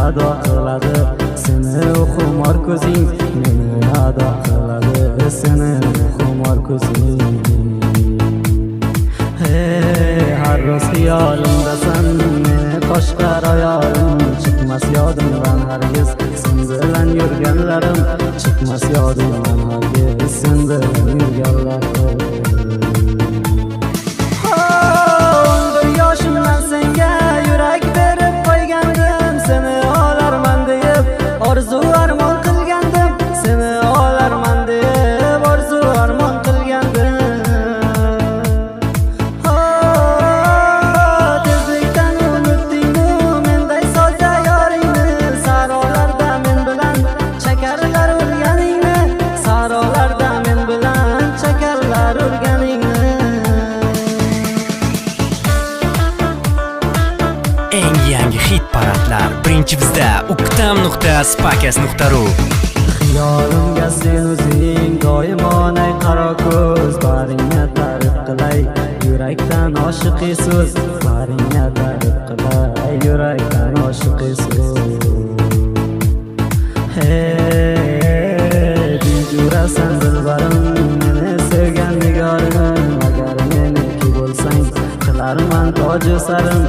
ado qiladi seni xumor ko'zing, meni ado qiladi seni xumor ko'zing. Har roz xiyolimdasan meni boshqar ayolim, chiqmas yodimdan hargiz sen bilan yurganlarim, chiqmas yodimdan hargiz sen bilan yurganlarim. Yoshimdan senga yurak berib qo'ygandim, seni olarman deb orzu armon qilgandim, seni olarman deb orzu armon qilgandim. Tezlikdan unutdingmi menday so'zda yoringni, sarolarda men bilan chakarlar urganingni, sarolarda men bilan chakarlar urganingni. Eng yangi hit paradlar birinchi bizda uktam.spakas.ru. Xiyolimga sen o'zing doimo nay qaro ko'z, baringga ta'rif qilay yurakdan oshiqiy so'z, baringga ta'rif qilay yurakdan oshiqiy so'z. Jurasan dilbarim meni sevgan nigorim, agar meniki bo'lsang qilarman toju sarim,